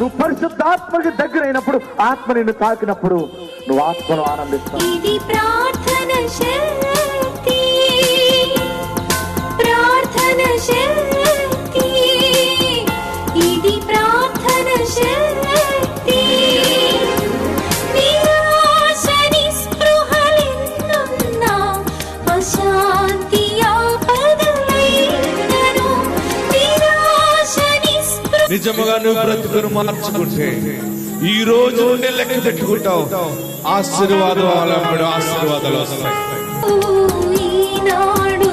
నువ్వు పరిశుద్ధాత్మకి దగ్గర అయినప్పుడు, ఆత్మ నిన్ను తాకినప్పుడు నువ్వు ఆత్మను ఆనందిస్తావు. ఇది ప్రార్థన శక్తి, ప్రార్థన శక్తి, ఇది ప్రార్థన శక్తి. నిరాశ నిస్పృహలెన్నున్నా, అశాంతి ఆపదలైనను, నిరాశ నిస్పృహ. నిజముగా నువ్వు బ్రతుకును మార్చుకుంటే ఈ రోజు నుండి లెక్క పెట్టుకుంటావు. ఆశీర్వాదాలు వస్తాయి. ఈనాడు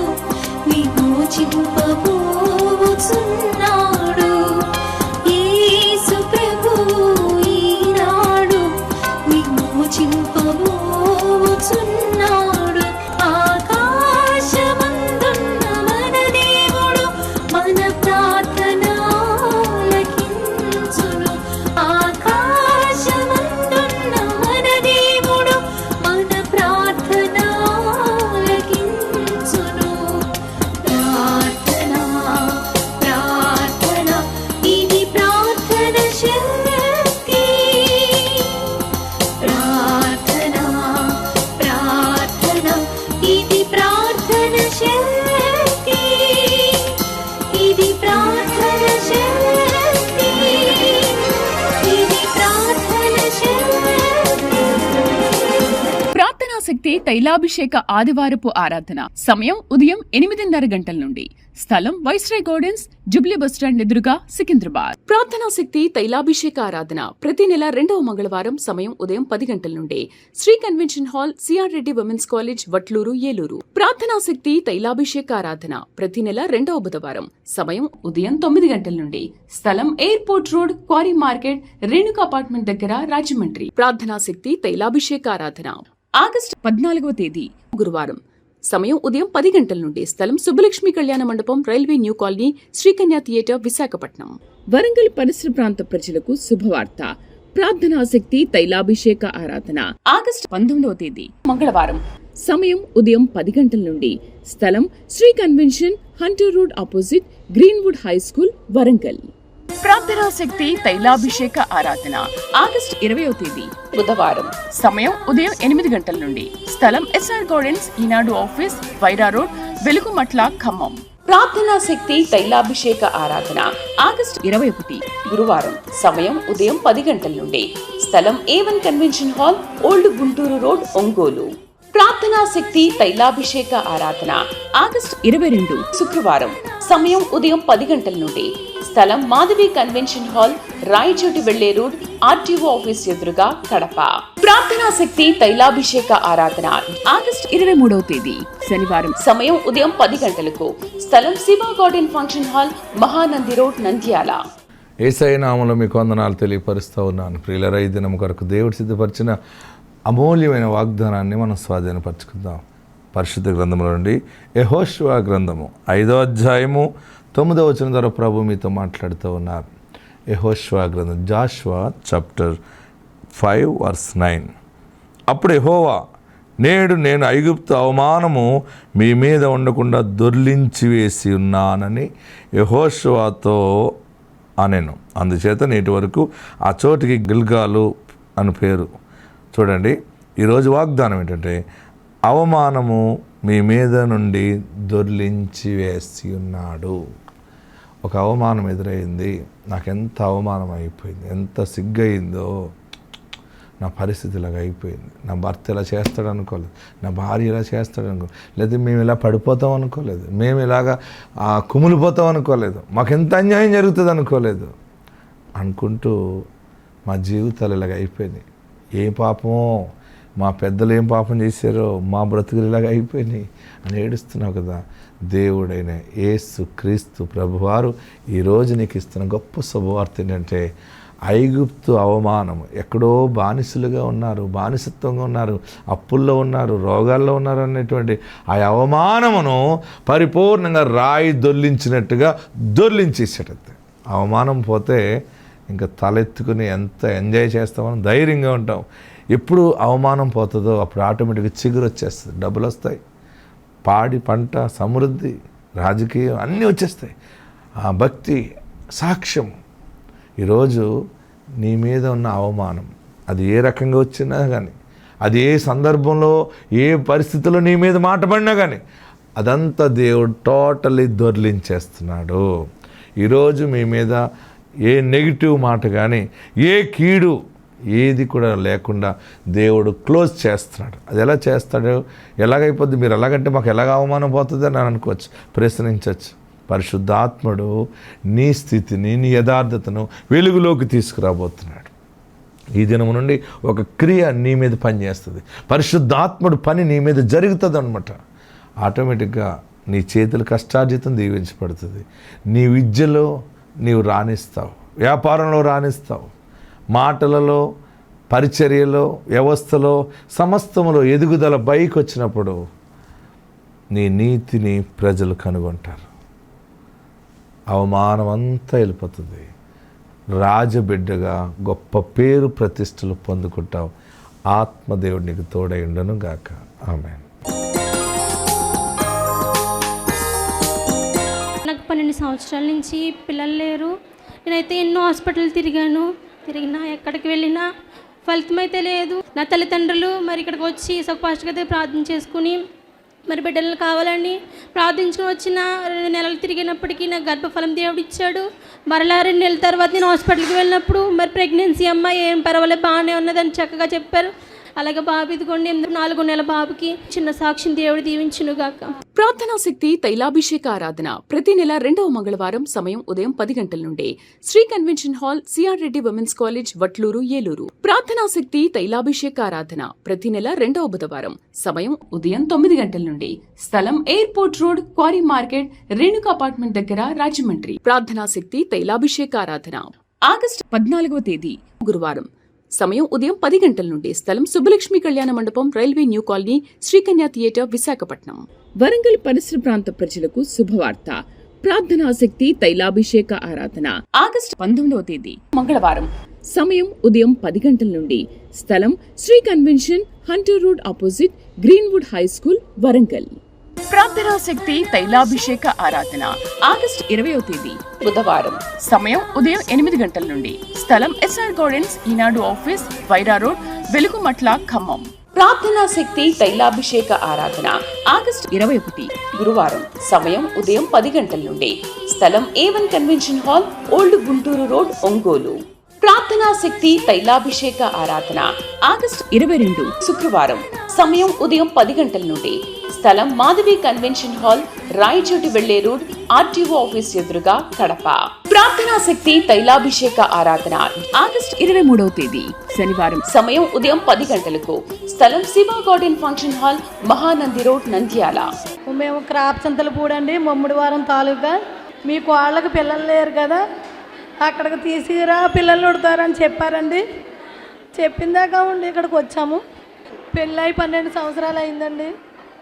విమోచింపబోచున్నాడు యేసు ప్రభు, ఈనాడు విమోచింపబోచున్నాడు. ఆకాశమందున్న మన దేవుడు మన ప్రార్థన ఆలకించును. ఆకాశమందున్న మన దేవుడు మన ప్రార్థన ఆలకించును. ప్రార్థన, ప్రార్థన, ఇది ప్రార్థన శక్తి. ప్రార్థన, ప్రార్థన, ఇది ప్రార్థన శక్తి. ఇది ప్రార్థన శక్తి, ఇది ప్రార్థన శక్తి. ప్రార్థనా శక్తి తైలాభిషేక ఆదివారపు ఆరాధన. సమయం ఉదయం 8:30 గంటల నుండి. స్థలం వైస్రాయ్ గార్డెన్స్, జుబ్లీ బస్టాండ్ ఎదురుగా, సికింద్రాబాద్. ప్రార్థనా శక్తి తైలాభిషేక ఆరాధన ప్రతి నెల 2వ మంగళవారం. సమయం ఉదయం 10 గంటల నుండి. Shri convention hall, CR Reddy women's college, Vatluru, Eluru. ప్రార్థనా శక్తి తైలాభిషేక ఆరాధన ప్రతి నెల 2వ బుధవారం. సమయం ఉదయం 9 గంటల నుండి. స్థలం airport road, quarry market, Renuka apartment దగ్గర, రాజమండ్రి. ప్రార్థనా శక్తి తైలాభిషేక ఆరాధన ఆగస్టు 14వ తేదీ గురువారం. సమయం ఉదయం 10 గంటల నుండి. స్థలం సుబ్బలక్ష్మి కళ్యాణ మండపం, railway new colony, Sri Kanya theatre, Visakhapatnam. Warangal పరిసర ప్రాంత ప్రజలకు శుభవార్త. ప్రార్థనా శక్తి తైలాభిషేక ఆరాధన ఆగస్టు 19వ తేదీ మంగళవారం. సమయం ఉదయం 10 గంటల నుండి. స్థలం Shri convention, Hunter road opposite, Greenwood high school, Warangal. ప్రార్థనా శక్తి తైలాభిషేక ఆరాధన ఆగస్టు 20వ తేదీ బుధవారం. సమయం ఉదయం 8 గంటల నుండి. స్థలం ఎస్ఆర్ గార్డెన్స్, ఈనాడు ఆఫీస్, వైరా రోడ్, వెలుగుమట్ల, ఖమ్మం. ప్రార్థనా శక్తి తైలాభిషేక ఆరాధన ఆగస్టు 21 గురువారం. సమయం ఉదయం 10 గంటల నుండి. స్థలం A1 convention hall, old Guntur road, Ongole. ప్రార్థనా శక్తి తైలాభిషేక ఆరాధన ఆగస్టు 22 శుక్రవారం. సమయం ఉదయం 10 గంటల నుండి. స్థలం మాధవి కన్వెన్షన్ హాల్, రాయచోటి వెళ్లే రోడ్, ఆర్టీఓ ఆఫీస్ ఎదురుగా, కడప. ప్రార్థనా శక్తి తైలాభిషేక ఆరాధన ఆగస్టు 23వ తేదీ శనివారం. సమయం ఉదయం 10 గంటలకు. స్థలం Shiva garden function hall, Mahanandi road, Nandyal. Yesayya నామములో మీకు వందనాలు తెలియపరుస్తూ ఉన్నాను. ప్రియులారా, ఈ దినం కొరకు దేవుడు సిద్ధపరిచిన అమూల్యమైన వాగ్దానాన్ని మనం స్వాధీనపరచుకుందాం. పరిశుద్ధ గ్రంథంలో నుండి యెహోషువ గ్రంథము 5వ అధ్యాయము 9వ వచనం ద్వారా ప్రభు మీతో మాట్లాడుతూ ఉన్నారు. యెహోషువ గ్రంథం, జాషువా చాప్టర్ 5 verse 9. అప్పుడు యెహోవా, నేడు నేను ఐగుప్తు అవమానము మీ మీద ఉండకుండా దొర్లించి వేసి ఉన్నానని యెహోషువతో అనెను. అందుచేత నేటి వరకు ఆ చోటికి గిల్గాలు అని పేరు. చూడండి, ఈరోజు వాగ్దానం ఏంటంటే, అవమానము మీ మీద నుండి దొర్లించి వేసి ఉన్నాడు. ఒక అవమానం ఎదురైంది, నాకెంత అవమానం అయిపోయింది, ఎంత సిగ్గయిందో, నా పరిస్థితి ఇలాగ అయిపోయింది, నా భర్త ఇలా చేస్తాడు అనుకోలేదు, నా భార్య ఇలా చేస్తాడు అనుకోలేదు, లేదా మేము ఇలా పడిపోతాం అనుకోలేదు, మేము ఇలాగా కుమిలిపోతాం అనుకోలేదు, మాకెంత అన్యాయం జరుగుతుంది అనుకోలేదు అనుకుంటూ మా జీవితాలు ఇలాగ అయిపోయినాయి. ఏ పాపమో, మా పెద్దలు ఏం పాపం చేశారో, మా బ్రతుకులు ఇలాగ అయిపోయినాయి అని ఏడుస్తున్నావు కదా. దేవుడైన యేసు క్రీస్తు ప్రభువారు ఈరోజు నీకు ఇస్తున్న గొప్ప శుభవార్త ఏంటంటే, ఐగుప్తు అవమానం, ఎక్కడో బానిసలుగా ఉన్నారు, బానిసత్వంగా ఉన్నారు, అప్పుల్లో ఉన్నారు, రోగాల్లో ఉన్నారు అనేటువంటి ఆ అవమానమును పరిపూర్ణంగా రాయి దొర్లించినట్టుగా దొర్లించేసేటది. అవమానం పోతే ఇంకా తలెత్తుకుని ఎంత ఎంజాయ్ చేస్తామని ధైర్యంగా ఉంటాం. ఎప్పుడు అవమానం పోతుందో అప్పుడు ఆటోమేటిక్గా చిగురు వచ్చేస్తుంది, డబ్బులు వస్తాయి, పాడి పంట, సమృద్ధి, రాజకీయం అన్నీ వచ్చేస్తాయి, ఆ భక్తి, సాక్ష్యం. ఈరోజు నీ మీద ఉన్న అవమానం అది ఏ రకంగా వచ్చినా కానీ, అది ఏ సందర్భంలో ఏ పరిస్థితుల్లో నీ మీద మాట పడినా కానీ అదంతా దేవుడు టోటల్లీ దొర్లించేస్తున్నాడు. ఈరోజు మీ మీద ఏ నెగిటివ్ మాట కానీ, ఏ కీడు ఏది కూడా లేకుండా దేవుడు క్లోజ్ చేస్తున్నాడు. అది ఎలా చేస్తాడు, ఎలాగైపోద్ది, మీరు ఎలాగంటే మాకు ఎలాగ అవమానం పోతుంది అని అనుకోవచ్చు, ప్రశ్నించవచ్చు. పరిశుద్ధాత్ముడు నీ స్థితిని, నీ యథార్థతను వెలుగులోకి తీసుకురాబోతున్నాడు. ఈ దినం నుండి ఒక క్రియ నీ మీద పనిచేస్తుంది. పరిశుద్ధాత్ముడు పని నీ మీద జరుగుతుంది అనమాట. ఆటోమేటిక్గా నీ చేతుల కష్టార్జితం దీవించబడుతుంది. నీ విద్యలో నీవు రాణిస్తావు, వ్యాపారంలో రాణిస్తావు, మాటలలో, పరిచర్యలో, వ్యవస్థలో, సమస్తములో ఎదుగుదల పైకి వచ్చినప్పుడు నీ నీతిని ప్రజలు కనుగొంటారు. అవమానం అంతా వెళ్ళిపోతుంది. రాజబిడ్డగా గొప్ప పేరు ప్రతిష్టలు పొందుకుంటావు. ఆత్మదేవుడు నీకు తోడై ఉండను గాక. ఆమేన్. నాకు 12 సంవత్సరాల నుంచి పిల్లలు లేరు. నేనైతే ఎన్నో హాస్పిటల్ తిరిగినా ఎక్కడికి వెళ్ళినా ఫలితం అయితే లేదు. నా తల్లిదండ్రులు మరి ఇక్కడికి వచ్చి పాస్టర్ గారి ప్రార్థన చేసుకుని మరి బిడ్డలు కావాలని ప్రార్థించుకుని వచ్చిన 2 నెలలు తిరిగినప్పటికీ నాకు గర్భఫలం దేవుడు ఇచ్చాడు. మరలా 2 నెలల తర్వాత నేను హాస్పిటల్కి వెళ్ళినప్పుడు మరి ప్రెగ్నెన్సీ అమ్మ ఏం పర్వాలేదు బాగానే ఉన్నదని చక్కగా చెప్పారు. అలాగే బాబు ఇదిగోండి 4 నెలల బాబుకి చిన్న సాక్ష్యం దేవుడు దీవించును గాక. ప్రార్థనా శక్తి తైలాభిషేక ఆరాధన ప్రతి నెల 2వ మంగళవారం సమయం ఉదయం 10 గంటల నుండి Shri convention hall, CR Reddy women's college, Vatluru, Eluru. ప్రార్థనా శక్తి తైలాభిషేక ఆరాధన ప్రతి నెల 2వ బుధవారం సమయం ఉదయం 9 గంటల నుండి స్థలం airport road, quarry market, Renuka apartment దగ్గర, రాజమండ్రి. ప్రార్థనా శక్తి తైలాభిషేక ఆరాధన ఆగస్టు 14వ తేదీ గురువారం సమయం ఉదయం 10 గంటల నుండి స్థలం సుబ్బలక్ష్మి కళ్యాణ మండపం, railway new colony, Srikanya theatre, Visakhapatnam. Warangal పరిసర ప్రాంత ప్రజలకు శుభవార్త. ప్రార్థనా శక్తి తైలాభిషేక ఆరాధన ఆగస్టు 19వ తేదీ మంగళవారం సమయం ఉదయం 10 గంటల నుండి స్థలం Shri convention, Hunter road opposite, Greenwood high school, Warangal. ప్రార్థనా శక్తి తైలాభిషేక ఆరాధన ఆగస్టు 20వ తేదీ బుధవారం సమయం ఉదయం 8 గంటల నుండి స్థలం ఎస్ఆర్ గార్డెన్స్, ఈనాడు ఆఫీస్, వైరా రోడ్, వెలుగుమట్ల, ఖమ్మం. ప్రార్థనా శక్తి తైలాభిషేక ఆరాధన ఆగస్టు 21 గురువారం సమయం ఉదయం 10 గంటల నుండి స్థలం A1 convention hall, old Guntur road, Ongole. ప్రార్థనా శక్తి తైలాభిషేక ఆరాధన ఆగస్టు 22 శుక్రవారం సమయం ఉదయం 10 గంటల నుండి స్థలం మాధవి కన్వెన్షన్ హాల్, రాయచోటి వెళ్లే రోడ్, ఆర్టీఓ ఆఫీస్ ఎదురుగా, కడప. ప్రార్థనా శక్తి తైలాభిషేక ఆరాధన ఆగస్టు 23వ తేదీ శనివారం సమయం ఉదయం 10 గంటలకు స్థలం Shiva garden function hall, Mahanandi road, Nandyal. మేము క్రాప్ సంతలు పూడండి, ముమ్మడివారం తాలూకా. మీకు వాళ్ళకి పిల్లలు లేరు కదా, అక్కడికి తీసుకురా పిల్లలు ఉడతారని చెప్పారండి. చెప్పిందాకా ఉండి ఇక్కడికి వచ్చాము. పెళ్ళై 12 సంవత్సరాలు అయిందండి.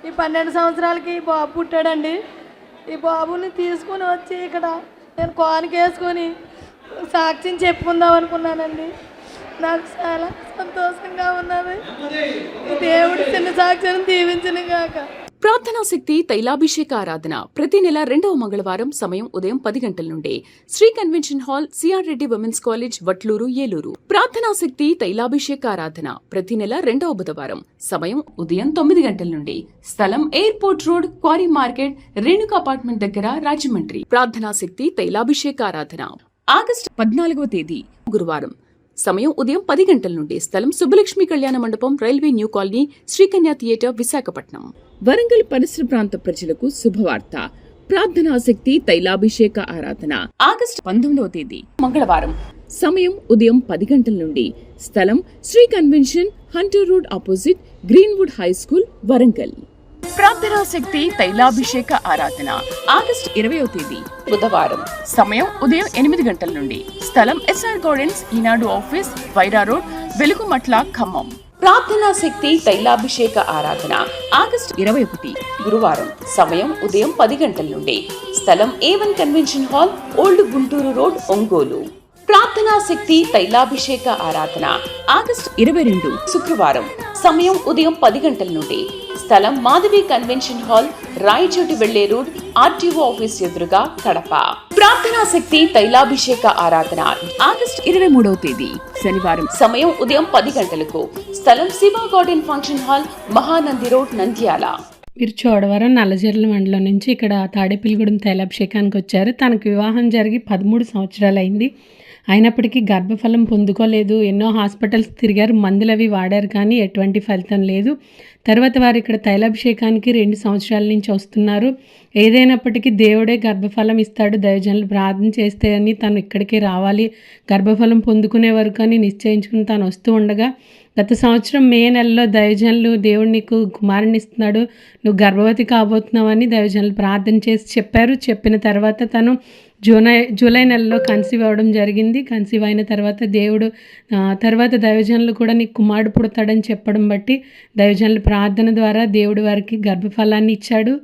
ఈ 12 సంవత్సరాలకి ఈ బాబు పుట్టాడండి. ఈ బాబుని తీసుకుని వచ్చి ఇక్కడ నేను కోనికేసుకొని సాక్ష్యం చెప్పుకుందాం అనుకున్నానండి. నాకు చాలా సంతోషంగా ఉన్నది. దేవుడి చిన్న సాక్ష్యం దీవించను గాక. ప్రార్థనా శక్తి తైలాభిషేక ఆరాధన ప్రతి నెల 2వ మంగళవారం సమయం ఉదయం 10 గంటల నుండి Shri convention hall, CR Reddy women's college, Vatluru, Eluru. ప్రార్థనా శక్తి తైలాభిషేక ఆరాధన ప్రతి నెల 2వ బుధవారం సమయం ఉదయం 9 గంటల నుండి స్థలం airport road, quarry market, Renuka apartment దగ్గర, రాజమండ్రి. ప్రార్థనా శక్తి తైలాభిషేక ఆరాధన ఆగస్టు 14వ తేదీ గురువారం సమయం ఉదయం 10 గంటల నుండి స్థలం సుబ్బలక్ష్మి కళ్యాణ మండపం, railway new colony, Srikanya theatre, Visakhapatnam. Warangal పరిసర ప్రాంత ప్రజలకు శుభవార్త. ప్రార్థనా శక్తి తైలాభిషేక ఆరాధన ఆగస్టు 19వ తేదీ మంగళవారం సమయం ఉదయం 10 గంటల నుండి స్థలం Shri convention, Hunter road opposite, Greenwood high school, Warangal. ప్రార్థనా శక్తి తైలాభిషేక ఆరాధన ఆగస్టు 20వ తేదీ బుధవారం సమయం ఉదయం 8 గంటల నుండి స్థలం ఎస్ఆర్ గార్డెన్స్, ఈనాడు ఆఫీస్, వైరా రోడ్, వెలుగుమట్ల, ఖమ్మం. ప్రార్థనా శక్తి తైలాభిషేక ఆరాధన ఆగస్టు 21 గురువారం సమయం ఉదయం 10 గంటల నుండి స్థలం A1 convention hall, old Guntur road, Ongole. ప్రార్థనా శక్తి తైలాభిషేక ఆరాధన ఆగస్టు 22 శుక్రవారం సమయం ఉదయం 10 గంటల నుండి స్థలం మాధవి కన్వెన్షన్ హాల్, రాయచోటి వెళ్లే రోడ్, ఆర్టీఓ ఆఫీస్ ఎదురుగా, కడప. ప్రార్థనా శక్తి తైలాభిషేక ఆరాధన ఆగస్టు 23వ తేదీ శనివారం. సమయం ఉదయం 10 గంటలకు. స్థలం Shiva garden function hall, Mahanandi road, Nandyal. వీరు చోడవరం నల్లజర్ల మండలం నుంచి ఇక్కడ తాడేపల్లిగూడెం తైలాభిషేకానికి వచ్చారు. తనకు వివాహం జరిగి 13 సంవత్సరాలు అయింది. అయినప్పటికీ గర్భఫలం పొందుకోలేదు. ఎన్నో హాస్పిటల్స్ తిరిగారు, మందులు అవి వాడారు, కానీ ఎటువంటి ఫలితం లేదు. తర్వాత వారు ఇక్కడ తైలాభిషేకానికి 2 సంవత్సరాల నుంచి వస్తున్నారు. ఏదైనప్పటికీ దేవుడే గర్భఫలం ఇస్తాడు, దైవజనులు ప్రార్థన చేస్తే అని తను ఇక్కడికి రావాలి, గర్భఫలం పొందుకునే వరకు అని నిశ్చయించుకుని తను వస్తూ ఉండగా గత సంవత్సరం మే నెలలో దైవజనులు దేవుడు నీకు కుమారుని ఇస్తున్నాడు, నువ్వు గర్భవతి కాబోతున్నావు అని దైవజనులు ప్రార్థన చేసి చెప్పారు. చెప్పిన తర్వాత తను జూలై నెలలో కన్సీవ్ అవ్వడం జరిగింది. కన్సీవ్ అయిన తర్వాత దేవుడు తర్వాత దైవజనులు కూడా నీకు కుమారుడు పుడతాడని చెప్పడం బట్టి దైవజనుల ప్రార్థన ద్వారా దేవుడు వారికి గర్భఫలాన్ని ఇచ్చాడు.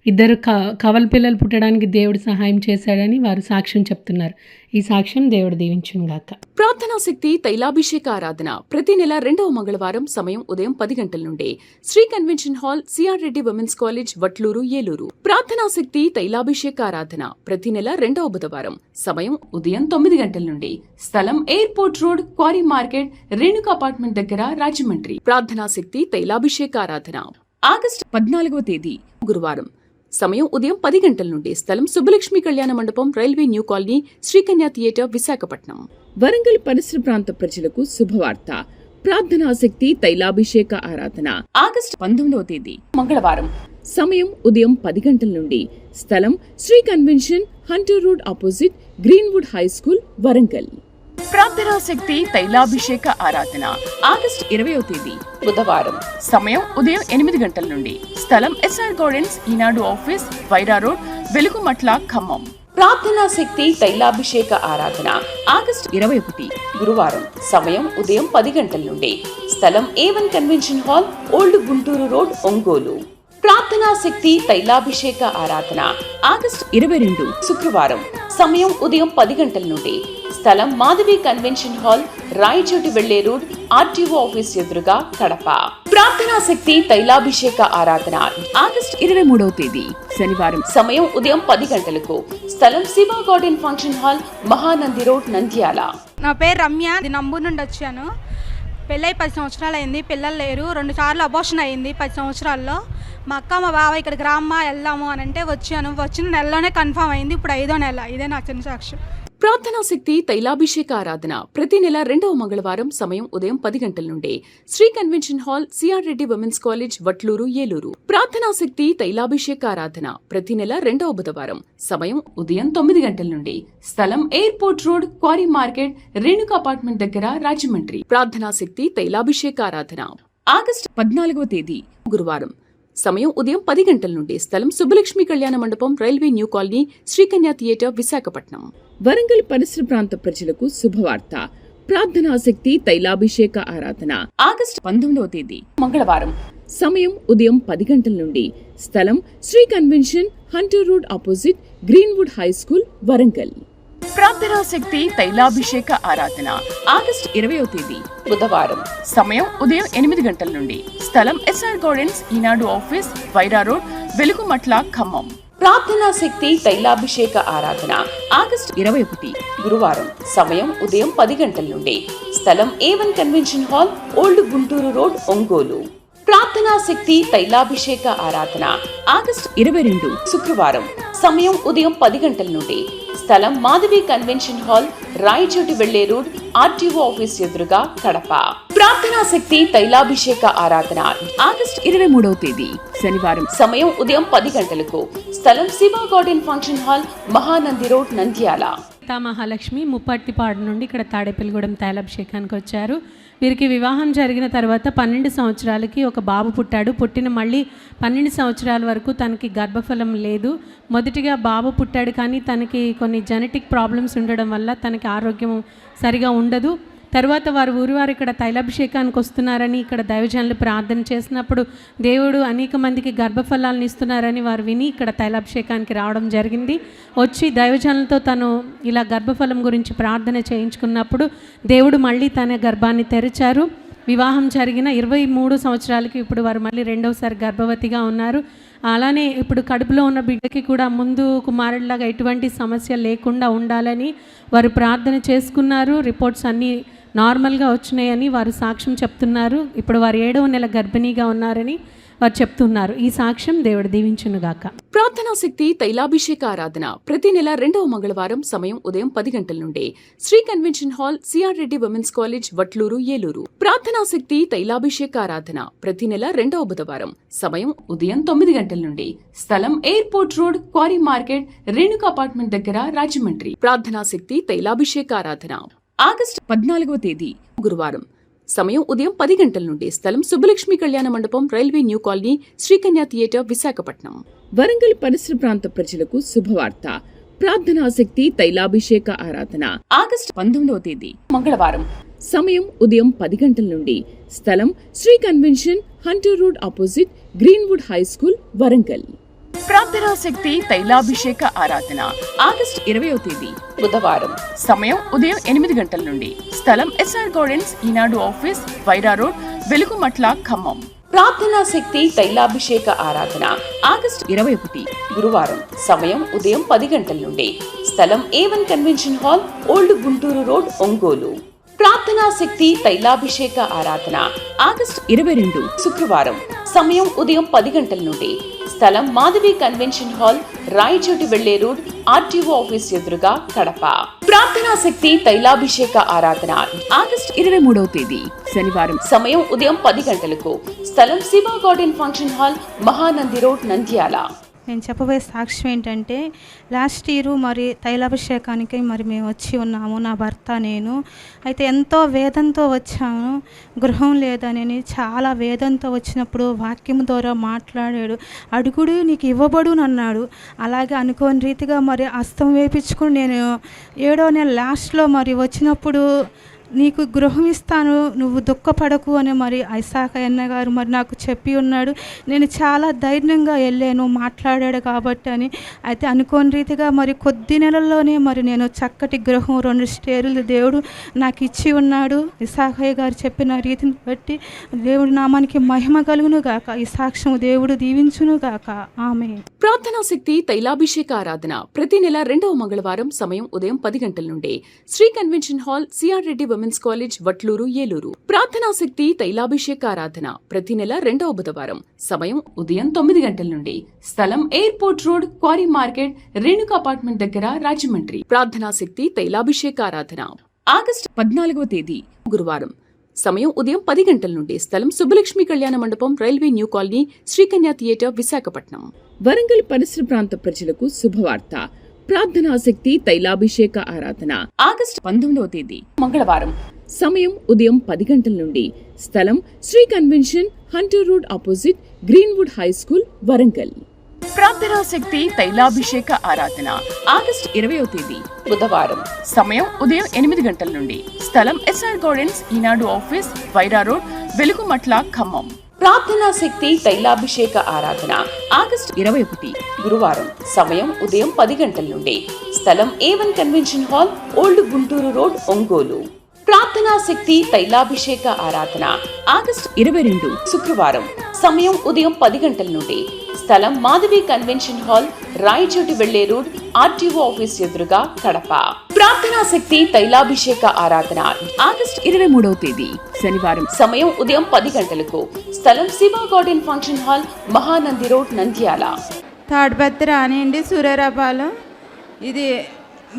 2 కవల పిల్లలు పుట్టడానికి దేవుడు సహాయం చేశాడని వారు సాక్ష్యం చెప్తున్నారు. ఈ సాక్ష్యం దేవుడు దీవించును గాక. ప్రార్థనా శక్తి తైలాభిషేక ఆరాధన ప్రతి నెల 2వ మంగళవారం. సమయం ఉదయం 10 గంటల నుండి. Shri convention hall, CR Reddy women's college, Vatluru, Eluru. ప్రార్థనా శక్తి తైలాభిషేక ఆరాధన ప్రతి నెల 2వ బుధవారం. సమయం ఉదయం 9 గంటల నుండి. స్థలం airport road, quarry market, Renuka apartment దగ్గర, రాజమండ్రి. ప్రార్థనా శక్తి తైలాభిషేక ఆరాధన ఆగస్టు 14వ తేదీ గురువారం. సమయం ఉదయం 10 గంటల నుండి. స్థలం సుబ్బలక్ష్మి కళ్యాణ మండపం, railway new colony, Srikanya theatre, Visakhapatnam. Warangal పరిసర ప్రాంత ప్రజలకు శుభవార్త. ప్రార్థనా శక్తి తైలాభిషేక ఆరాధన ఆగస్టు 19వ తేదీ మంగళవారం. సమయం ఉదయం 10 గంటల నుండి. స్థలం Shri convention, Hunter road opposite, Greenwood high school, Warangal. ప్రార్థనా శక్తి తైలాభిషేక ఆరాధన ఆగస్టు 20వ తేదీ బుధవారం. సమయం ఉదయం 8 గంటల నుండి. స్థలం ఎస్ఆర్ గార్డెన్స్, ఈనాడు ఆఫీస్, వైరా రోడ్, వెలుగుమట్ల, ఖమ్మం. ప్రార్థనా శక్తి తైలాభిషేక ఆరాధన ఆగస్టు 21 గురువారం. సమయం ఉదయం 10 గంటల నుండి. స్థలం A1 convention hall, old Guntur road, Ongole. ప్రార్థనా శక్తి తైలాభిషేక ఆరాధన ఆగస్టు 22 శుక్రవారం. సమయం ఉదయం 10 గంటల నుండి. స్థలం మాధవి కన్వెన్షన్ హాల్, రాయచోటి వెళ్లే రోడ్, ఆర్టీఓ ఆఫీస్ ఎదురుగా, కడప. ప్రార్థనా శక్తి తైలాభిషేక ఆరాధన ఆగస్టు 23వ తేదీ శనివారం. సమయం ఉదయం 10 గంటలకు. స్థలం Shiva garden function hall, Mahanandi road, Nandyal. నా పేరు రమ్య, నంబూరు నుండి వచ్చాను. పెళ్ళై 10 సంవత్సరాలు అయింది, పిల్లలు లేరు. 2 సార్లు అబోర్షన్ అయింది 10 సంవత్సరాల్లో. మా అక్క మా బావ ఇక్కడికి రామ్మా వెళ్దాము అని అంటే వచ్చాను. వచ్చిన నెలలోనే కన్ఫర్మ్ అయింది. ఇప్పుడు 5వ నెల. ఇదే నా చిన్న సాక్ష్యం. ప్రార్థనా శక్తి తైలాభిషేక ఆరాధన ప్రతి నెల 2వ మంగళవారం. సమయం ఉదయం 10 గంటల నుండి. Shri convention hall, CR Reddy women's college, Vatluru, Eluru. ప్రార్థనా శక్తి తైలాభిషేక ఆరాధన ప్రతి నెల 2వ బుధవారం. సమయం ఉదయం 9 గంటల నుండి. స్థలం airport road, quarry market, Renuka apartment దగ్గర, రాజమండ్రి. ప్రార్థనా శక్తి తైలాభిషేక ఆరాధన ఆగస్టు 14వ తేదీ గురువారం. సమయం ఉదయం 10 గంటల నుండి. స్థలం సుబ్బలక్ష్మి కళ్యాణ మండపం, railway new colony, Srikanya theatre, Visakhapatnam. Warangal పరిసర ప్రాంత ప్రజలకు శుభవార్త. ప్రార్థనా శక్తి తైలాభిషేక ఆరాధన ఆగస్టు 19వ తేదీ మంగళవారం. సమయం ఉదయం 10 గంటల నుండి. స్థలం Shri convention, Hunter road opposite, Greenwood high school, Warangal. ప్రార్థనా శక్తి తైలాభిషేక ఆరాధన ఆగస్టు 20వ తేదీ బుధవారం. సమయం ఉదయం 8 గంటల నుండి. స్థలం ఎస్ఆర్ గార్డెన్స్, ఈనాడు ఆఫీస్, వైరా రోడ్, వెలుగుమట్ల, ఖమ్మం. ప్రార్థనా శక్తి తైలాభిషేక ఆరాధన ఆగస్టు 21 గురువారం. సమయం ఉదయం 10 గంటల నుండి. స్థలం A1 convention hall, old Guntur road, Ongole. ప్రార్థనా శక్తి తైలాభిషేక ఆరాధన ఆగస్టు 22 శుక్రవారం. సమయం ఉదయం 10 గంటల నుండి. స్థలం మాధవి కన్వెన్షన్ హాల్, రాయచోటి వెళ్లే రోడ్, ఆర్టీఓ ఆఫీస్ ఎదురుగా, కడప. ప్రార్థనా శక్తి తైలాభిషేక ఆరాధన ఆగస్టు 23వ తేదీ శనివారం. సమయం ఉదయం 10 గంటలకు. స్థలం Shiva garden function hall, Mahanandi road, Nandyal. Mahalakshmi Muppattipadu నుండి ఇక్కడ తాడేపల్లిగూడెం తైలాభిషేకానికి వచ్చారు. వీరికి వివాహం జరిగిన తర్వాత 12 సంవత్సరాలకి ఒక బాబు పుట్టాడు. పుట్టిన మళ్ళీ 12 సంవత్సరాల వరకు తనకి గర్భఫలం లేదు. మొదటిగా బాబు పుట్టాడు, కానీ తనకి కొన్ని జెనెటిక్ ప్రాబ్లమ్స్ ఉండడం వల్ల తనకి ఆరోగ్యం సరిగా ఉండదు. తర్వాత ఊరివారు ఇక్కడ తైలాభిషేకానికి వస్తున్నారని ఇక్కడ దైవజనులు ప్రార్థన చేసినప్పుడు దేవుడు అనేక మందికి గర్భఫలాలను ఇస్తున్నారని వారు విని ఇక్కడ తైలాభిషేకానికి రావడం జరిగింది. వచ్చి దైవజనులతో తను ఇలా గర్భఫలం గురించి ప్రార్థన చేయించుకున్నప్పుడు దేవుడు మళ్ళీ తన గర్భాన్ని తెరిచారు. వివాహం జరిగిన 23 సంవత్సరాలకి ఇప్పుడు వారు మళ్ళీ రెండవసారి గర్భవతిగా ఉన్నారు. అలానే ఇప్పుడు కడుపులో ఉన్న బిడ్డకి కూడా ముందు కుమారుడిలాగా ఎటువంటి సమస్య లేకుండా ఉండాలని వారు ప్రార్థన చేసుకున్నారు. రిపోర్ట్స్ అన్నీ నార్మల్గా వచ్చినాయని వారు సాక్ష్యం చెప్తున్నారు. ఇప్పుడు వారు 7వ నెల గర్భిణీగా ఉన్నారని వారు చెప్తున్నారు. ఈ సాక్ష్యం దేవుడు దీవించునుగాక. ప్రార్థనా శక్తి తైలాభిషేక ఆరాధన ప్రతి నెల 2వ మంగళవారం సమయం ఉదయం 10 గంటల నుండి Shri convention hall, CR Reddy women's college, Vatluru, Eluru. ప్రార్థనా శక్తి తైలాభిషేక ఆరాధన ప్రతి నెల 2వ బుధవారం సమయం ఉదయం 9 గంటల నుండి స్థలం airport road, quarry market, Renuka apartment దగ్గర, రాజమండ్రి. ప్రార్థనా శక్తి తైలాభిషేక ఆరాధన ఆగస్టు 14వ తేదీ గురువారం సమయం ఉదయం 10 గంటల నుండి స్థలం సుబ్బలక్ష్మి కళ్యాణ మండపం, railway new colony, Srikanya theatre, Visakhapatnam. Warangal పరిసర ప్రాంత ప్రజలకు శుభవార్త. ప్రార్థనా శక్తి తైలాభిషేక ఆరాధన ఆగస్టు 19వ తేదీ మంగళవారం సమయం ఉదయం 10 గంటల నుండి స్థలం Shri convention, Hunter road opposite, Greenwood high school, Warangal. ప్రార్థనా శక్తి తైలాభిషేక ఆరాధన ఆగస్టు 20వ తేదీ బుధవారం సమయం ఉదయం 8 గంటల నుండి స్థలం ఎస్ఆర్ గార్డెన్స్, ఈనాడు ఆఫీస్, వైరా రోడ్, వెలుగుమట్ల, ఖమ్మం. ప్రార్థనా శక్తి తైలాభిషేక ఆరాధన ఆగస్టు 21 గురువారం సమయం ఉదయం 10 గంటల నుండి స్థలం A1 convention hall, old Guntur road, Ongole. ప్రార్థనా శక్తి తైలాభిషేక ఆరాధన ఆగస్టు 22 శుక్రవారం సమయం ఉదయం 10 గంటల నుండి స్థలం మాధవి కన్వెన్షన్ హాల్, రాయచోటి వెళ్లే రోడ్, ఆర్టీఓ ఆఫీస్ ఎదురుగా, కడప. ప్రార్థనా శక్తి తైలాభిషేక ఆరాధన ఆగస్టు 23వ తేదీ శనివారం సమయం ఉదయం 10 గంటలకు స్థలం Shiva garden function hall, Mahanandi road, Nandyal. నేను చెప్పబోయే సాక్ష్యం ఏంటంటే, లాస్ట్ ఇయర్ మరి తైలాభిషేకానికి మరి మేము వచ్చి ఉన్నాము, నా భర్త, నేను. అయితే ఎంతో వేదంతో వచ్చాము, గృహం లేదని. చాలా వేదంతో వచ్చినప్పుడు వాక్యం ద్వారా మాట్లాడాడు. అడుగుడు నీకు ఇవ్వబడు అన్నాడు. అలాగే అనుకోని రీతిగా మరి హస్తం వేయించుకుని నేను 7వ నెల లాస్ట్లో మరి వచ్చినప్పుడు నీకు గృహం ఇస్తాను, నువ్వు దుఃఖపడకు అని మరి ఐసాక అన్న గారు మరి నాకు చెప్పి ఉన్నాడు. నేను చాలా ధైర్యంగా వెళ్ళాను, మాట్లాడాడు కాబట్టి అని. అయితే అనుకోని రీతిగా మరి కొద్ది నెలల్లోనే మరి నేను చక్కటి గృహం, 2 స్టేర్లు దేవుడు నాకు ఇచ్చి ఉన్నాడు. ఇసాకయ్య గారు చెప్పిన రీతిని బట్టి దేవుడి నామానికి మహిమ కలుగును గాక. ఈ సాక్ష్యం దేవుడు దీవించును గాక. ఆమేన్. ప్రార్థనా శక్తి తైలాభిషేక ఆరాధన ప్రతి నెల 2వ మంగళవారం సమయం ఉదయం 10 గంటల నుండి Shri convention hall, CR Reddy women's college, Vatluru, Eluru. ప్రార్థనా శక్తి తైలాభిషేక ఆరాధన ప్రతి నెల 2వ బుధవారం సమయం ఉదయం 9 గంటల నుండి స్థలం airport road, quarry market, Renuka apartment దగ్గర, రాజమండ్రి. ప్రార్థనా శక్తి తైలాభిషేక ఆరాధన ఆగస్టు 14వ తేదీ గురువారం సమయం ఉదయం 10 గంటల నుండి స్థలం సుబ్బలక్ష్మి కళ్యాణ మండపం, railway new colony, Srikanya theatre, Visakhapatnam. Warangal పరిసర ప్రాంత ప్రజలకు శుభవార్త. ప్రార్థనా శక్తి తైలాభిషేక ఆరాధన ఆగస్టు 19వ తేదీ మంగళవారం సమయం ఉదయం 10 గంటల నుండి స్థలం Shri convention, Hunter road opposite, Greenwood high school, Warangal. ప్రార్థనా శక్తి తైలాభిషేక ఆరాధన ఆగస్టు 20వ తేదీ బుధవారం సమయం ఉదయం 8 గంటల నుండి స్థలం ఎస్ఆర్ గార్డెన్స్, ఈనాడు ఆఫీస్, వైరా రోడ్, వెలుగుమట్ల, ఖమ్మం. ప్రార్థనా శక్తి తైలాభిషేక ఆరాధన ఆగస్టు 21 గురువారం సమయం ఉదయం 10 గంటల నుండి స్థలం A1 convention hall, old Guntur road, Ongole. ప్రార్థనా శక్తి తైలాభిషేక ఆరాధన ఆగస్టు 22 శుక్రవారం సమయం ఉదయం 10 గంటల నుండి స్థలం మాధవి కన్వెన్షన్ హాల్, రాయచోటి వెళ్లే రోడ్, ఆర్టీఓ ఆఫీస్ ఎదురుగా, కడప. ప్రార్థనా శక్తి తైలాభిషేక ఆరాధన ఆగస్టు 23వ తేదీ శనివారం సమయం ఉదయం 10 గంటలకు స్థలం Shiva garden function hall, Mahanandi road, Nandyal. Tadipatri రానిండి, సూర్యరాపాలెం. ఇది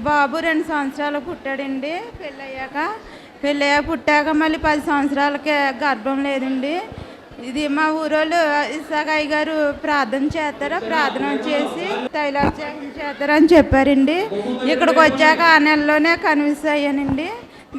బాబు 2 సంవత్సరాలు పుట్టాడండి. పెళ్ళయ్యాక పుట్టాక మళ్ళీ 10 సంవత్సరాలకే గర్భం లేదండి. ఇది మా ఊరోళ్ళు ఇసాకయ్య గారు ప్రార్థన చేస్తారా, ప్రార్థన చేసి తైలాభిషేకం చేస్తారని చెప్పారండి. ఇక్కడికి వచ్చాక ఆ నెలలోనే కన్విన్స్ అయ్యానండి.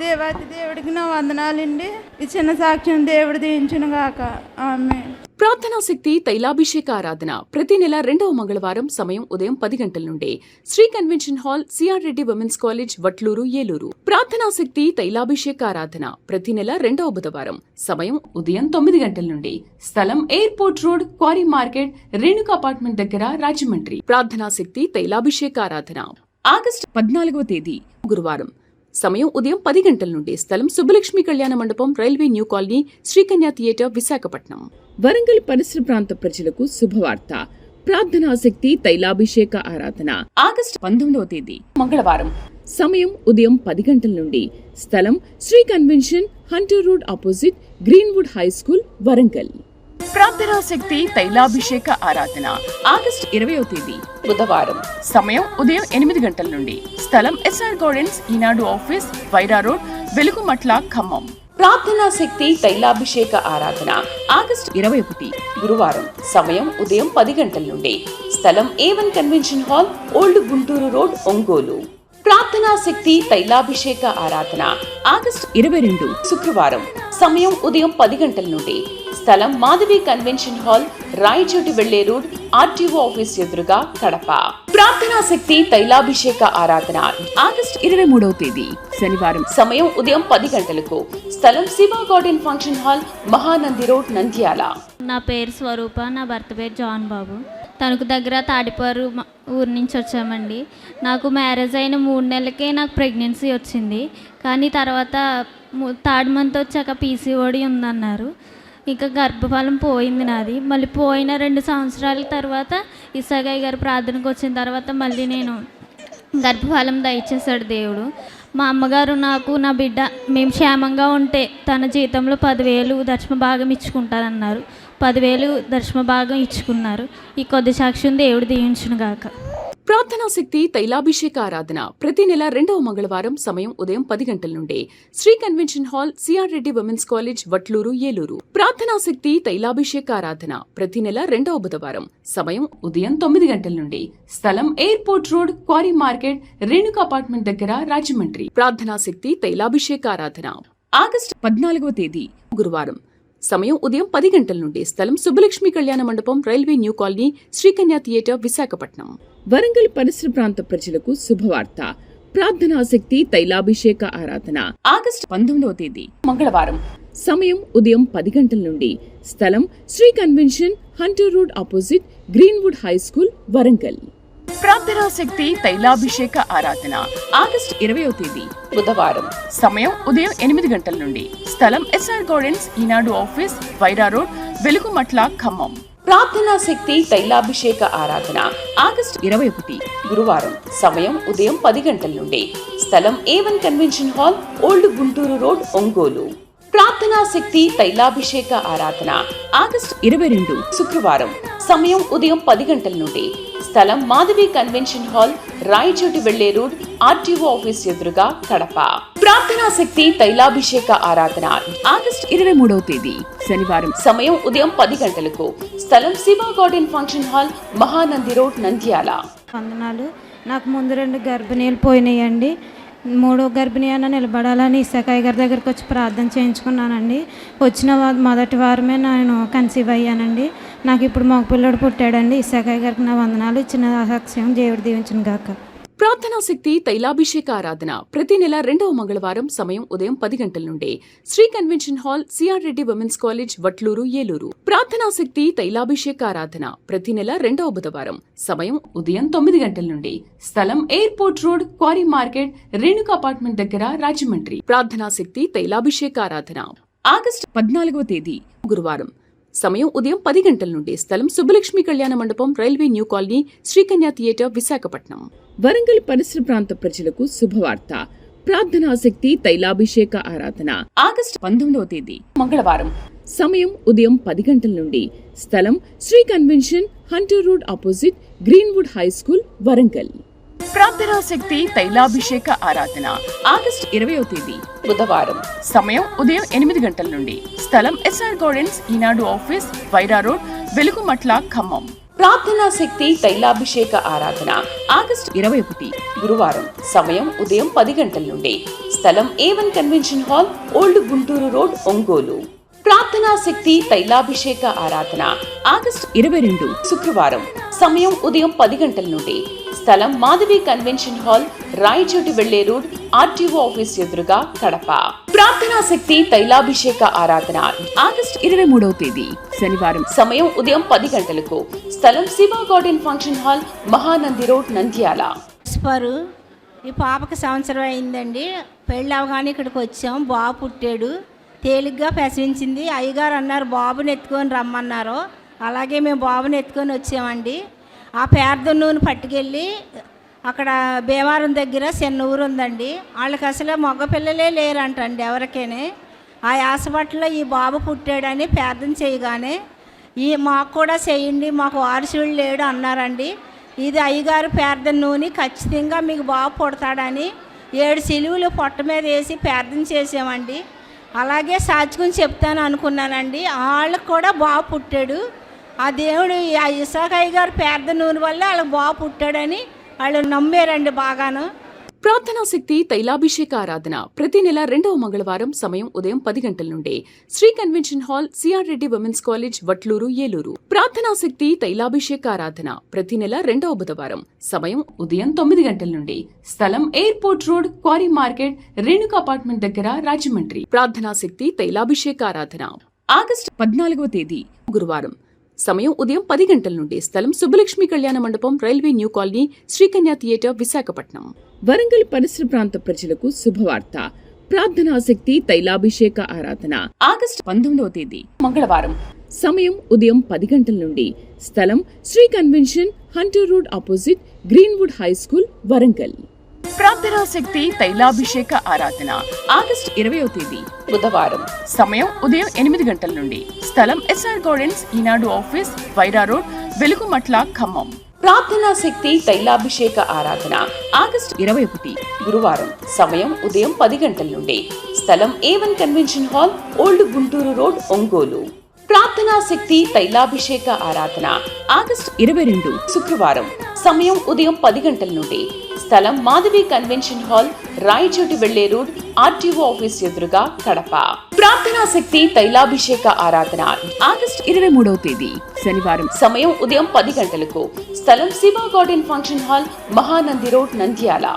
దేవాతి దేవుడికి నా వందనాలండి. ఈ చిన్న సాక్ష్యం దేవుడు దీవించును గాక. ఆమేన్. ప్రార్థనా శక్తి తైలాభిషేక ఆరాధన ప్రతి నెల 2వ మంగళవారం సమయం ఉదయం 10 గంటల నుండి Shri convention hall, CR Reddy women's college, Vatluru, Eluru. ప్రార్థనా శక్తి తైలాభిషేక ఆరాధన ప్రతి నెల 2వ బుధవారం సమయం ఉదయం 9 గంటల నుండి స్థలం airport road, quarry market, Renuka apartment దగ్గర, రాజమండ్రి. ప్రార్థనా శక్తి తైలాభిషేక ఆరాధన ఆగస్టు 14వ తేదీ గురువారం సమయం ఉదయం 10 గంటల నుండి. స్థలం సుబ్బలక్ష్మి కళ్యాణ మండపం, railway new colony, Srikanya theatre, Visakhapatnam. Warangal పరిసర ప్రాంత ప్రజలకు శుభవార్త. ప్రార్థనా శక్తి తైలాభిషేక ఆరాధన ఆగస్టు 19వ తేదీ మంగళవారం. సమయం ఉదయం 10 గంటల నుండి. స్థలం Shri convention, Hunter road opposite, Greenwood high school, Warangal. ప్రార్థనా శక్తి తైలాభిషేక ఆరాధన ఆగస్టు 20వ తేదీ బుధవారం. సమయం ఉదయం 8 గంటల నుండి. స్థలం ఎస్ఆర్ గార్డెన్స్, ఈనాడు ఆఫీస్, వైరా రోడ్, వెలుగుమట్ల, ఖమ్మం. ప్రార్థనా శక్తి తైలాభిషేక ఆరాధన ఆగస్టు 21 గురువారం. సమయం ఉదయం 10 గంటల నుండి. స్థలం A1 convention hall, old Guntur road, Ongole. ప్రార్థనా శక్తి తైలాభిషేక ఆరాధన ఆగస్టు 22 శుక్రవారం. సమయం ఉదయం 10 గంటల నుండి. స్థలం మాధవి కన్వెన్షన్ హాల్, రాయచోటి వెళ్లే రోడ్, ఆర్టీఓ ఆఫీస్ ఎదురుగా, కడప. ప్రార్థనా శక్తి తైలాభిషేక ఆరాధన ఆగస్టు 23వ తేదీ శనివారం. సమయం ఉదయం 10 గంటలకు. స్థలం Shiva garden function hall, Mahanandi road, Nandyal. నా పేరు స్వరూప, నా భర్త పేరు జాన్ బాబు. తణుకు దగ్గర తాడిపారు ఊరు నుంచి వచ్చామండి. నాకు మ్యారేజ్ అయిన 3 నెలలకే నాకు ప్రెగ్నెన్సీ వచ్చింది. కానీ తర్వాత 3rd మంత్ వచ్చాక పీసీఓడి ఉందన్నారు. ఇంకా గర్భఫలం పోయింది నాది. మళ్ళీ పోయిన 2 సంవత్సరాల తర్వాత ఇసాగయ్య గారు ప్రార్థనకు వచ్చిన తర్వాత మళ్ళీ నేను గర్భఫలం దయచేశాడు దేవుడు. మా అమ్మగారు నాకు, నా బిడ్డ మేము క్షేమంగా ఉంటే తన జీతంలో 10,000 దశమ భాగం ఇచ్చుకుంటారన్నారు. 10,000 దశమ భాగం ఇచ్చుకున్నారు. ఈ కొద్ది సాక్ష్యం దేవుడు దీవించును గాక. ప్రార్థనా శక్తి తైలాభిషేక ఆరాధన ప్రతి నెల 2వ మంగళవారం. సమయం ఉదయం 10 గంటల నుండి. Shri convention hall, CR Reddy women's college, Vatluru, Eluru. ప్రార్థనా శక్తి తైలాభిషేక ఆరాధన ప్రతి నెల 2వ బుధవారం. సమయం ఉదయం 9 గంటల నుండి. స్థలం airport road, quarry market, Renuka apartment దగ్గర, రాజమండ్రి. ప్రార్థనా శక్తి తైలాభిషేక ఆరాధన ఆగస్టు 14వ తేదీ గురువారం. సమయం ఉదయం 10 గంటల నుండి. స్థలం సుబ్బలక్ష్మి కళ్యాణ మండపం, railway new colony, Srikanya theatre, Visakhapatnam. Warangal పరిసర ప్రాంత ప్రజలకు శుభవార్త. ప్రార్థనా శక్తి తైలాభిషేక ఆరాధన ఆగస్టు 19వ తేదీ మంగళవారం. సమయం ఉదయం 10 గంటల నుండి. స్థలం Shri convention, Hunter road opposite, Greenwood high school, Warangal. ప్రార్థనా శక్తి తైలాభిషేక ఆరాధన ఆగస్టు 20వ తేదీ బుధవారం. సమయం ఉదయం 8 గంటల నుండి. స్థలం ఎస్ఆర్ గార్డెన్స్, ఈనాడు ఆఫీస్, వైరా రోడ్, వెలుగుమట్ల, ఖమ్మం. ప్రార్థనా శక్తి తైలాభిషేక ఆరాధన ఆగస్టు 21 గురువారం. సమయం ఉదయం 10 గంటల నుండి. స్థలం A1 convention hall, old Guntur road, Ongole. ప్రార్థనా శక్తి తైలాభిషేక ఆరాధన ఆగస్టు 22 శుక్రవారం. సమయం ఉదయం 10 గంటల నుండి. స్థలం మాధవి కన్వెన్షన్ హాల్, రాయచోటి వెళ్లే రోడ్, ఆర్టీఓ ఆఫీస్ ఎదురుగా, కడప. ప్రార్థనా శక్తి తైలాభిషేక ఆరాధన ఆగస్టు 23వ తేదీ శనివారం. సమయం ఉదయం 10 గంటలకు. స్థలం Shiva garden function hall, Mahanandi road, Nandyal. వందనాలు. నాకు ముందు 2 గర్భిణీలు పోయినాయండి. 3వ గర్భిణీ అన్న నిలబడాలని ఇసాకయ్య గారి దగ్గరికి వచ్చి ప్రార్థన చేయించుకున్నానండి. వచ్చిన మొదటి వారమే నేను కన్సీవ్ అయ్యానండి. నాకు ఇప్పుడు మగపిల్లడు పుట్టాడండి. ఇసాకయ్య గారికి నా వందనాలు. ఇచ్చిన సాక్ష్యం దేవుడు దీవించును గాక. ప్రార్థనా శక్తి తైలాభిషేక ఆరాధన ప్రతి నెల 2వ మంగళవారం. సమయం ఉదయం 10 గంటల నుండి. Shri convention hall, CR Reddy women's college, Vatluru, Eluru. ప్రార్థనా శక్తి తైలాభిషేక ఆరాధన ప్రతి నెల 2వ బుధవారం. సమయం ఉదయం 9 గంటల నుండి. స్థలం airport road, quarry market, Renuka apartment దగ్గర, రాజమండ్రి. ప్రార్థనా శక్తి తైలాభిషేక ఆరాధన ఆగస్టు 14వ తేదీ గురువారం. సమయం ఉదయం 10 గంటల నుండి. స్థలం సుబ్బలక్ష్మి కళ్యాణ మండపం, railway new colony, Srikanya theatre, Visakhapatnam. Warangal పరిసర ప్రాంత ప్రజలకు శుభవార్త. ప్రార్థనా శక్తి తైలాభిషేక ఆరాధన ఆగస్టు 19వ తేదీ మంగళవారం. సమయం ఉదయం 10 గంటల నుండి. స్థలం Shri convention, Hunter road opposite, Greenwood high school, Warangal. ప్రార్థనా శక్తి తైలాభిషేక ఆరాధన ఆగస్టు 20వ తేదీ బుధవారం. సమయం ఉదయం 8 గంటల నుండి. స్థలం ఎస్ఆర్ గార్డెన్స్, ఈనాడు ఆఫీస్, వైరా రోడ్, వెలుగుమట్ల, ఖమ్మం. ప్రార్థనా శక్తి తైలాభిషేక ఆరాధన ఆగస్టు 21 గురువారం. సమయం ఉదయం 10 గంటల నుండి. స్థలం A1 convention hall, old Guntur road, Ongole. ప్రార్థనా శక్తి తైలాభిషేక ఆరాధన ఆగస్టు 22 శుక్రవారం. సమయం ఉదయం 10 గంటల నుండి. స్థలం మాధవి కన్వెన్షన్ హాల్, రాయచోటి వెళ్లే రోడ్, ఆర్టీఓ ఆఫీస్ ఎదురుగా, కడప. ప్రార్థనా శక్తి తైలాభిషేక ఆరాధన ఆగస్టు 23వ తేదీ శనివారం. సమయం ఉదయం 10 గంటలకు. స్థలం Shiva garden function hall, Mahanandi road, Nandyal. ఈ పాపకి సంవత్సరం అయిందండి. పెళ్ళి అవగానే ఇక్కడికి వచ్చాం. బాబు పుట్టాడు. తేలిగ్గా ప్రసవించింది. అయ్యగారు అన్నారు బాబుని ఎత్తుకొని రమ్మన్నారు. అలాగే మేము బాబుని ఎత్తుకొని వచ్చామండి. ఆ పేర్ద నూనె పట్టుకెళ్ళి అక్కడ భీమవరం దగ్గర చిన్న ఊరు ఉందండి. వాళ్ళకి అసలు మగపిల్లలే లేరంటండి ఎవరికైనా. ఆ హాస్పిటల్లో ఈ బాబు పుట్టాడని ప్రార్థన చేయగానే మాకు కూడా చేయండి, మాకు వారసుడు లేడు అన్నారండి. ఇది అయ్యగారు ప్రార్థన నూనె, ఖచ్చితంగా మీకు బాబు పుడతాడని 7 సిలువులు పొట్ట మీద వేసి ప్రార్థన చేసామండి. అలాగే సాచుకుని చెప్తాను అనుకున్నానండి. వాళ్ళకి కూడా బాబు పుట్టాడు. ఆ దేవుడు ఆ ఇసాకయ్య గారు ప్రార్థన నూనె వల్ల వాళ్ళకి బాబు పుట్టాడని వాళ్ళు నమ్మారండి బాగాను. ప్రార్థనా శక్తి తైలాభిషేక ఆరాధన ప్రతి నెల 2వ మంగళవారం సమయం ఉదయం 10 గంటల నుండి Shri convention hall, CR Reddy women's college, Vatluru, Eluru. ప్రార్థనా శక్తి తైలాభిషేక ఆరాధన ప్రతి నెల 2వ బుధవారం సమయం ఉదయం 9 గంటల నుండి స్థలం airport road, quarry market, Renuka apartment దగ్గర, రాజమండ్రి. ప్రార్థనా శక్తి తైలాభిషేక ఆరాధన ఆగస్టు 14వ తేదీ గురువారం సమయం ఉదయం 10 గంటల నుండి స్థలం సుబ్బలక్ష్మి కళ్యాణ మండపం, railway new colony, Srikanya theatre, Visakhapatnam. Warangal పరిసర ప్రాంత ప్రజలకు శుభవార్త. ప్రార్థనా శక్తి తైలాభిషేక ఆరాధన ఆగస్టు 19వ తేదీ మంగళవారం సమయం ఉదయం 10 గంటల నుండి స్థలం Shri convention, Hunter road opposite, Greenwood high school, Warangal. ప్రార్థనా శక్తి తైలాభిషేక ఆరాధన ఆగస్టు 20వ తేదీ బుధవారం సమయం ఉదయం 8 గంటల నుండి స్థలం ఎస్ఆర్ గార్డెన్స్, ఈనాడు ఆఫీస్, వైరా రోడ్, వెలుగుమట్ల, ఖమ్మం. ప్రార్థనా శక్తి తైలాభిషేక ఆరాధన ఆగస్టు 21 గురువారం సమయం ఉదయం 10 గంటల నుండి స్థలం A1 convention hall, old Guntur road, Ongole. ప్రార్థనా శక్తి తైలాభిషేక ఆరాధన ఆగస్టు 22 శుక్రవారం సమయం ఉదయం 10 గంటల నుండి స్థలం మాధవి కన్వెన్షన్ హాల్, రాయచోటి వెళ్లే రోడ్, ఆర్టీఓ ఆఫీస్ ఎదురుగా, కడప. ప్రార్థనా శక్తి తైలాభిషేక ఆరాధన ఆగస్టు 23వ తేదీ శనివారం సమయం ఉదయం 10 గంటలకు స్థలం Shiva garden function hall, Mahanandi road, Nandyal.